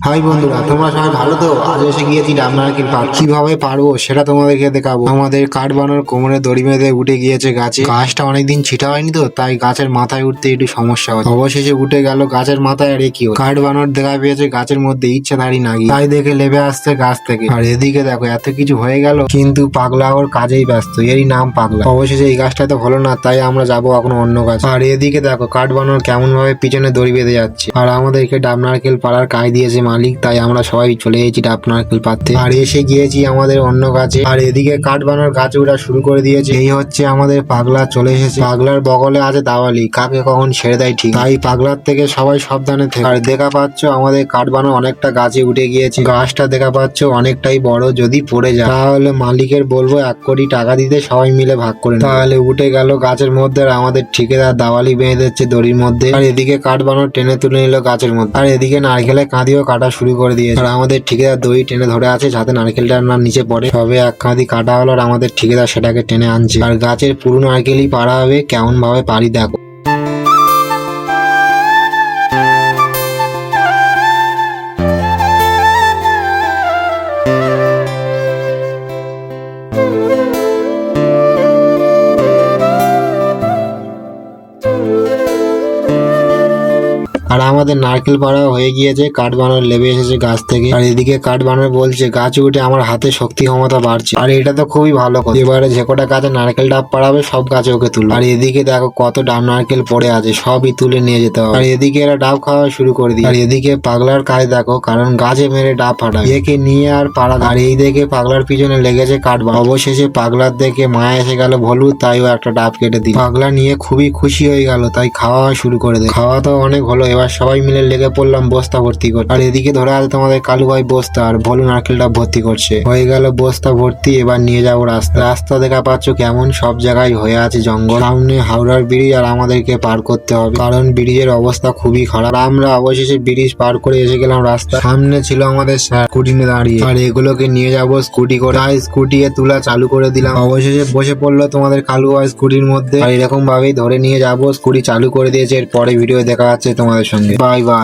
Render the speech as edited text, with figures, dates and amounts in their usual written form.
High বন্ধুরা, তোমরা সবাই ভালো তো? আজ এসে গিয়েছি ডাবনারকেল পাড়। কিভাবে পারবো সেটা তোমাদেরকে দেখাবো। আমাদের কাঠ বানানোর কোমরে দড়ি বেঁধে উঠে গিয়েছে গাছে। গাছটা অনেকদিন ছিটা হয়নি তো, তাই গাছের মাথায় উঠতে একটু সমস্যা হয়। অবশেষে উঠে গেল গাছের মাথায়। আর কি কাঠ বানানোর দেখা পেয়েছে গাছের মধ্যে ইচ্ছাধারী নাগি, তাই দেখে লেবে আসছে গাছ থেকে। আর এদিকে দেখো এত কিছু হয়ে গেল, কিন্তু পাগলা ওর কাজেই ব্যস্ত। এরই নাম পাগলা। অবশেষে এই গাছটা তো হলো না, তাই আমরা যাবো এখন অন্য গাছ। আর এদিকে দেখো কাঠ বানানোর কেমন ভাবে পিছনে দড়ি বেঁধে যাচ্ছে। আর আমাদেরকে ডাবনারকেল পাড়ার কাজ দিয়েছে মালিক, তাই আমরা সবাই চলে এসেছি ডাবনারকেল পাড়তে। আর এসে গিয়েছি আমাদের অন্য গাছে। আর এদিকে কাঠ বানানোর গাছে ওরা শুরু করে দিয়েছে। এই হচ্ছে আমাদের পাগলা চলে এসেছে। পাগলার বগলে আছে দাওয়ালি, কাকে কখন ছেড়ে দেয় ঠিক, তাই পাগলার থেকে সবাই সাবধানে থেকে। আর দেখা পাচ্ছ আমাদের কাঠ বানানো অনেকটা গাছে উঠে গিয়েছে। গাছটা দেখা পাচ্ছ অনেকটাই বড়, যদি পড়ে যায় তাহলে মালিকের বলবো 1 কোটি টাকা দিতে, সবাই মিলে ভাগ করে নেবে। তাহলে উঠে গেল গাছের মধ্যে। আর আমাদের ঠিকাদার দাওয়ালি বেঁধে দিচ্ছে দড়ির মধ্যে। আর এদিকে কাঠ বানানো টেনে তুলে নিল গাছের মধ্যে। আর এদিকে নারকেলের কাঁদিও কাটা শুরু করে দিয়েছে। আর আমাদের ঠিকাদার দড়ি টেনে ধরে আছে যাতে নারকেলটা না নিচে পড়ে। সবে 1 কাঁদি কাটা হলো, আর আমাদের ঠিকাদার সেটাকে টেনে আনছে। আর গাছের পুরো নারকেলই পাড়া হবে। কেমন ভাবে পারি দেখো। আর আমাদের নারকেল পাড়া হয়ে গিয়েছে। কাঠ বানানোর লেবে এসেছে গাছ থেকে। আর এদিকে কাঠ বানানোর বলছে গাছে উঠে আমার হাতে শক্তি ক্ষমতা বাড়ছে। আর এটা তো খুবই ভালো কথা। এবারে যে কটা গাছে নারকেল ডাব পাড়াবে সব গাছে ওকে তুলো। আর এদিকে দেখো কত ডাব নারকেল পড়ে আছে, সবই তুলে নিয়ে যেতে হবে। আর এদিকে এরা ডাব খাওয়া শুরু করে দিয়ে। আর এদিকে পাগলার কাজ দেখো, কারণ গাছে মেরে ডাব ফাটাবে। একে নিয়ে আর পাড়া। আর এই দেখে পাগলার পিছনে লেগেছে কাঠ বানানো। অবশেষে পাগলার দেখে মায়া এসে গেল ভলু, তাই ও একটা ডাব কেটে দিল। পাগলা নিয়ে খুবই খুশি হয়ে গেল, তাই খাওয়া শুরু করে দেয়। খাওয়া তো অনেক হলো, এবার সবাই মিলে লেগে পড়লাম বস্তা ভর্তি করে। আর এদিকে ধরে আছে তোমাদের কালু ভাই বস্তা, আর ভলু নারকেলটা ভর্তি করছে। হয়ে গেল বস্তা ভর্তি। এবার নিয়ে যাবো রাস্তা। রাস্তা দেখা পাচ্ছ কেমন, সব জায়গায় হয়ে আছে জঙ্গল। সামনে হাওড়ার ব্রিজ, আর আমাদেরকে পার করতে হবে, কারণ ব্রিজের অবস্থা খুবই খারাপ। আমরা অবশেষে ব্রিজ পার করে এসে গেলাম রাস্তা। সামনে ছিল আমাদের স্কুটি নিয়ে দাঁড়িয়ে। আর এগুলোকে নিয়ে যাবো স্কুটি করে। তাই স্কুটি তুলা চালু করে দিলাম। অবশেষে বসে পড়লো তোমাদের কালু ভাই স্কুটির মধ্যে। আর এরকম ভাবেই ধরে নিয়ে যাবো। স্কুটি চালু করে দিয়েছে। এর পরে ভিডিও দেখা যাচ্ছে তোমাদের সঙ্গে। Bye bye.